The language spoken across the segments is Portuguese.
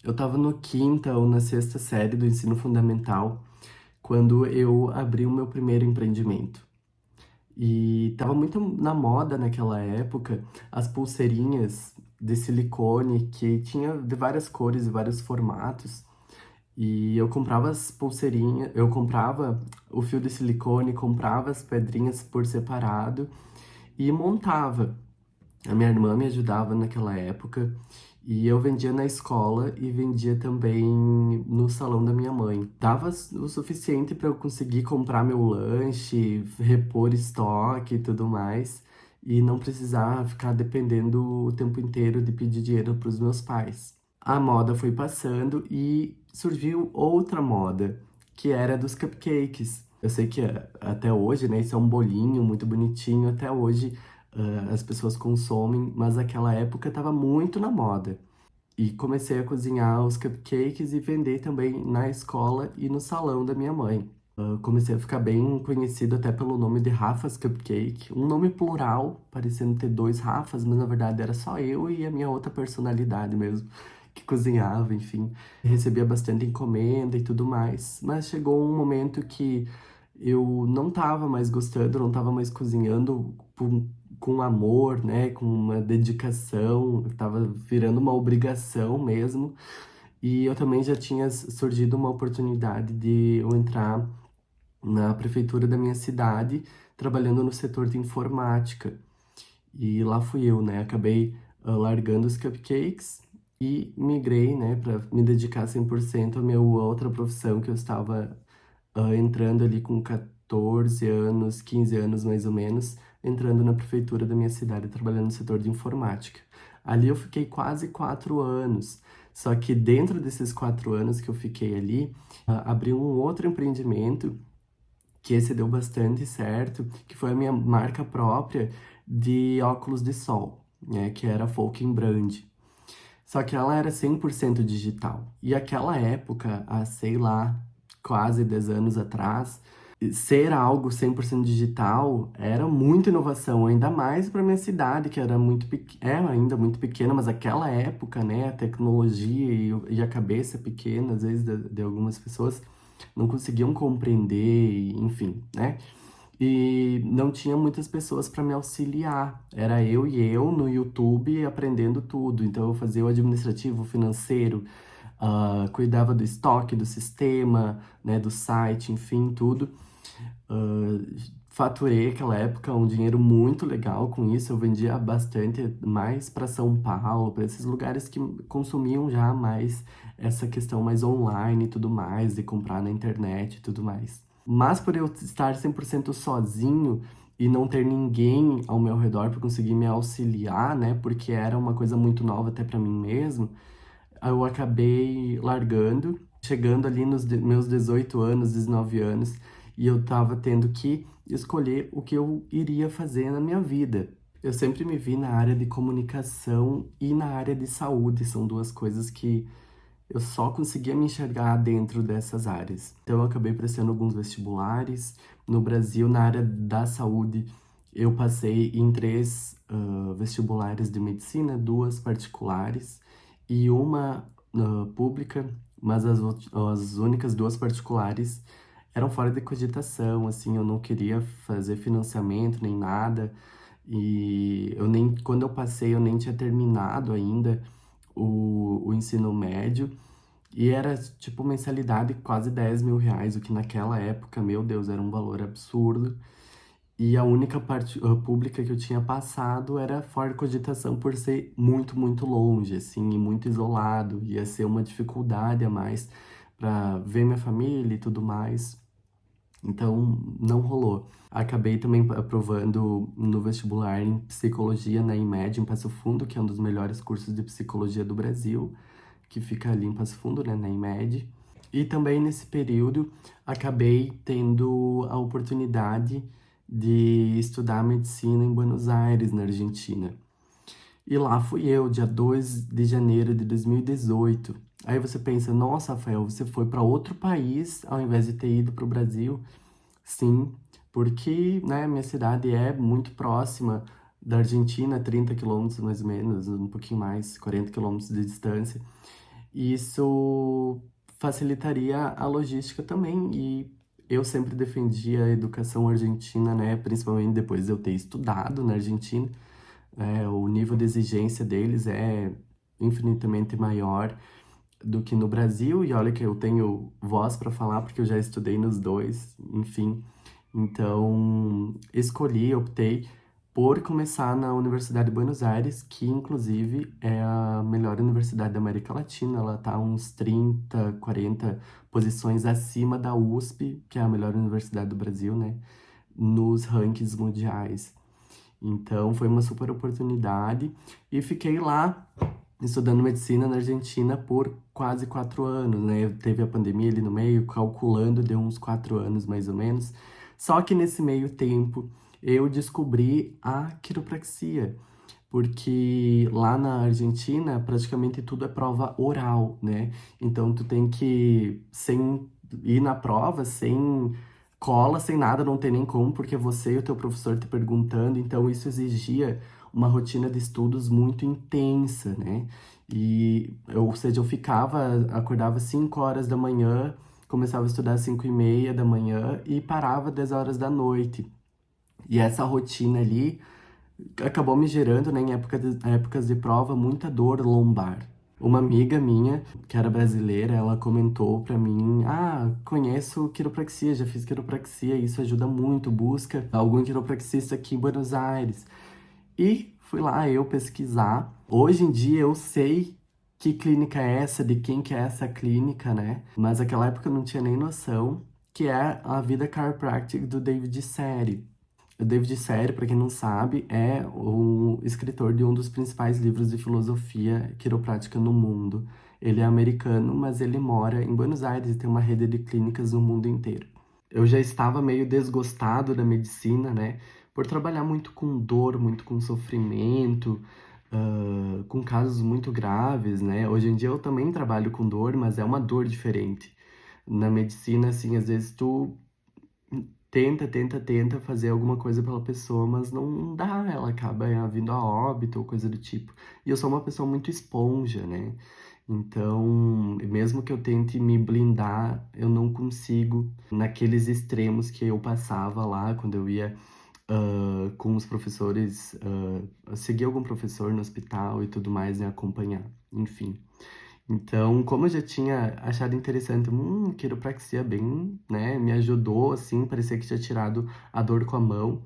Eu estava no quinta ou na sexta série do ensino fundamental quando eu abri o meu primeiro empreendimento. E estava muito na moda naquela época as pulseirinhas de silicone que tinha de várias cores e vários formatos. E eu comprava as pulseirinhas, eu comprava o fio de silicone, comprava as pedrinhas por separado e montava. A minha irmã me ajudava naquela época e eu vendia na escola e vendia também no salão da minha mãe. Dava o suficiente para eu conseguir comprar meu lanche, repor estoque e tudo mais, e não precisar ficar dependendo o tempo inteiro de pedir dinheiro para os meus pais. A moda foi passando e surgiu outra moda, que era dos cupcakes. Eu sei que até hoje, né, isso é um bolinho muito bonitinho, até hoje as pessoas consomem, mas aquela época estava muito na moda. E comecei a cozinhar os cupcakes e vender também na escola e no salão da minha mãe. Comecei a ficar bem conhecido até pelo nome de Rafa's Cupcake, um nome plural, parecendo ter dois Rafas, mas na verdade era só eu e a minha outra personalidade mesmo, que cozinhava, enfim. Recebia bastante encomenda e tudo mais, mas chegou um momento que eu não tava mais gostando, não tava mais cozinhando com amor, né, com uma dedicação, tava virando uma obrigação mesmo. E eu também já tinha surgido uma oportunidade de eu entrar na prefeitura da minha cidade, trabalhando no setor de informática. E lá fui eu, né? Acabei largando os cupcakes e migrei, né, para me dedicar 100% à minha outra profissão que eu estava entrando ali com 14 anos, 15 anos mais ou menos, entrando na prefeitura da minha cidade, trabalhando no setor de informática. Ali eu fiquei quase 4 anos. Só que dentro desses 4 anos que eu fiquei ali, abri um outro empreendimento que esse deu bastante certo, que foi a minha marca própria de óculos de sol, né, que era a Folken Brand. Só que ela era 100% digital. E aquela época, há, sei lá, quase 10 anos atrás, ser algo 100% digital era muita inovação, ainda mais para minha cidade, que era muito é ainda muito pequena, mas aquela época, né, a tecnologia e a cabeça pequena, às vezes, de algumas pessoas, não conseguiam compreender, enfim, né? E não tinha muitas pessoas para me auxiliar. Era eu e eu no YouTube aprendendo tudo. Então eu fazia o administrativo, o financeiro, cuidava do estoque, do sistema, né, do site, enfim, tudo. Faturei aquela época um dinheiro muito legal com isso. Eu vendia bastante mais para São Paulo, para esses lugares que consumiam já mais essa questão mais online e tudo mais, de comprar na internet e tudo mais. Mas por eu estar 100% sozinho e não ter ninguém ao meu redor para conseguir me auxiliar, né? Porque era uma coisa muito nova até para mim mesmo, eu acabei largando, chegando ali nos meus 18 anos, 19 anos, e eu tava tendo que escolher o que eu iria fazer na minha vida. Eu sempre me vi na área de comunicação e na área de saúde, são duas coisas que eu só conseguia me enxergar dentro dessas áreas. Então, eu acabei prestando alguns vestibulares. No Brasil, na área da saúde, eu passei em três vestibulares de medicina, duas particulares e uma pública, mas as únicas duas particulares eram fora de cogitação, assim, eu não queria fazer financiamento nem nada. E eu nem, quando eu passei, eu nem tinha terminado ainda o ensino médio. E era, tipo, mensalidade quase 10 mil reais, o que naquela época, meu Deus, era um valor absurdo. E a única parte pública que eu tinha passado era fora de cogitação por ser muito, muito longe, assim, e muito isolado. Ia ser uma dificuldade a mais para ver minha família e tudo mais. Então, não rolou. Acabei também aprovando no vestibular em psicologia na IMED, em Passo Fundo, que é um dos melhores cursos de psicologia do Brasil, que fica ali em Passo Fundo, né, na IMED. E também nesse período acabei tendo a oportunidade de estudar medicina em Buenos Aires, na Argentina. E lá fui eu, dia 2 de janeiro de 2018. Aí você pensa, nossa, Rafael, você foi para outro país ao invés de ter ido para o Brasil? Sim, porque, né, minha cidade é muito próxima da Argentina, 30 quilômetros mais ou menos, um pouquinho mais, 40 quilômetros de distância. Isso facilitaria a logística também e eu sempre defendi a educação argentina, né? Principalmente depois de eu ter estudado na Argentina. O nível de exigência deles é infinitamente maior do que no Brasil, e olha que eu tenho voz para falar porque eu já estudei nos dois, enfim. Então, optei por começar na Universidade de Buenos Aires, que inclusive é a melhor universidade da América Latina. Ela está uns 30, 40 posições acima da USP, que é a melhor universidade do Brasil, né? Nos rankings mundiais. Então, foi uma super oportunidade e fiquei lá estudando medicina na Argentina por quase 4 anos, né? Teve a pandemia ali no meio, calculando, deu uns 4 anos mais ou menos. Só que nesse meio tempo eu descobri a quiropraxia, porque lá na Argentina praticamente tudo é prova oral, né? Então tu tem que, sem ir na prova, sem cola, sem nada, não tem nem como, porque você e o teu professor te perguntando, então isso exigia uma rotina de estudos muito intensa, né? Ou seja, eu acordava 5 horas da manhã, começava a estudar às 5h30 da manhã e parava 10 horas da noite. E essa rotina ali acabou me gerando, né, em épocas de prova, muita dor lombar. Uma amiga minha, que era brasileira, ela comentou pra mim: Ah, conheço quiropraxia, já fiz quiropraxia, isso ajuda muito, busca algum quiropraxista aqui em Buenos Aires. E fui lá eu pesquisar. Hoje em dia eu sei que clínica é essa, de quem que é essa clínica, né? Mas naquela época eu não tinha nem noção, que é a Vida Chiropractic do David Sery. O David Sery, para quem não sabe, é o escritor de um dos principais livros de filosofia quiroprática no mundo. Ele é americano, mas ele mora em Buenos Aires e tem uma rede de clínicas no mundo inteiro. Eu já estava meio desgostado da medicina, né? Por trabalhar muito com dor, muito com sofrimento, com casos muito graves, né? Hoje em dia eu também trabalho com dor, mas é uma dor diferente. Na medicina, assim, às vezes tu tenta fazer alguma coisa pela pessoa, mas não dá, ela acaba vindo a óbito ou coisa do tipo. E eu sou uma pessoa muito esponja, né? Então, mesmo que eu tente me blindar, eu não consigo naqueles extremos que eu passava lá quando eu ia com os professores, seguir algum professor no hospital e tudo mais, e acompanhar, enfim. Então, como eu já tinha achado interessante, quiropraxia bem, né, me ajudou, assim, parecia que tinha tirado a dor com a mão,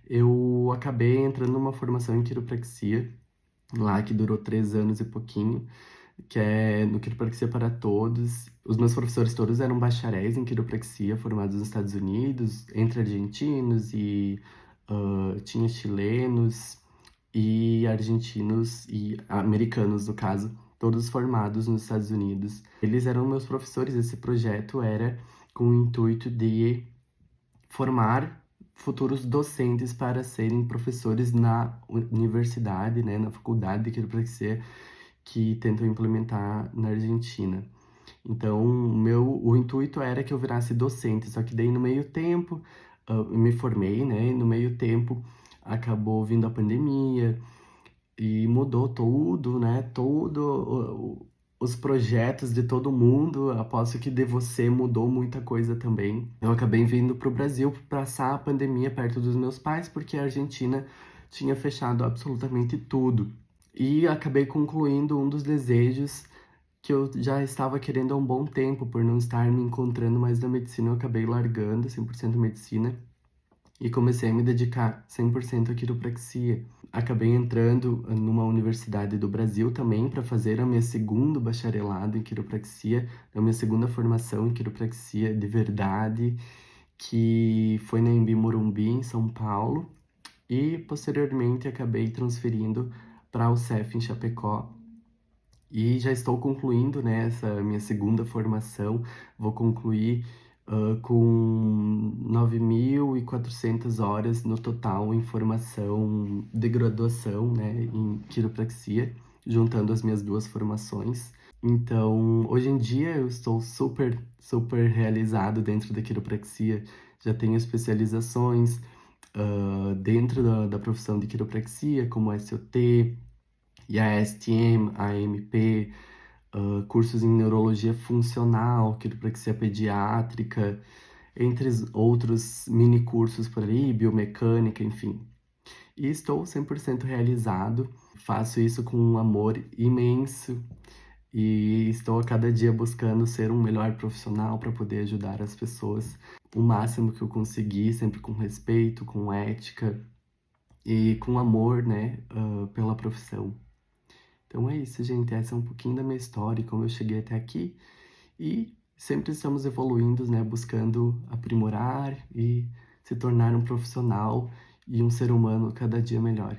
eu acabei entrando numa formação em quiropraxia, lá que durou 3 anos e pouquinho, que é no Quiropraxia para Todos. Os meus professores todos eram bacharéis em quiropraxia, formados nos Estados Unidos, entre argentinos e tinha chilenos e argentinos e americanos, no caso, todos formados nos Estados Unidos. Eles eram meus professores. Esse projeto era com o intuito de formar futuros docentes para serem professores na universidade, né, na faculdade de quiropraxia que tentam implementar na Argentina. Então, o intuito era que eu virasse docente, só que daí no meio tempo, eu me formei, né? E no meio tempo acabou vindo a pandemia e mudou tudo, né? Os projetos de todo mundo. Aposto que de você mudou muita coisa também. Eu acabei vindo para o Brasil para passar a pandemia perto dos meus pais, porque a Argentina tinha fechado absolutamente tudo. E acabei concluindo um dos desejos que eu já estava querendo há um bom tempo, por não estar me encontrando mais na medicina. Eu acabei largando 100% medicina e comecei a me dedicar 100% à quiropraxia. Acabei entrando numa universidade do Brasil também para fazer a minha segundo bacharelado em quiropraxia, a minha segunda formação em quiropraxia de verdade, que foi na Embi Morumbi, em São Paulo, e posteriormente acabei transferindo para o CEF em Chapecó. E já estou concluindo, né, essa minha segunda formação. Vou concluir com 9.400 horas no total em formação de graduação, né, em quiropraxia, juntando as minhas duas formações. Então, hoje em dia eu estou super realizado dentro da quiropraxia. Já tenho especializações dentro da profissão de quiropraxia, como SOT, IASTM, AMP, cursos em neurologia funcional, quiropraxia pediátrica, entre outros mini cursos por aí, biomecânica, enfim. E estou 100% realizado, faço isso com um amor imenso e estou a cada dia buscando ser um melhor profissional para poder ajudar as pessoas o máximo que eu conseguir, sempre com respeito, com ética e com amor, né, pela profissão. Então é isso, gente. Essa é um pouquinho da minha história, como eu cheguei até aqui. E sempre estamos evoluindo, né, buscando aprimorar e se tornar um profissional e um ser humano cada dia melhor.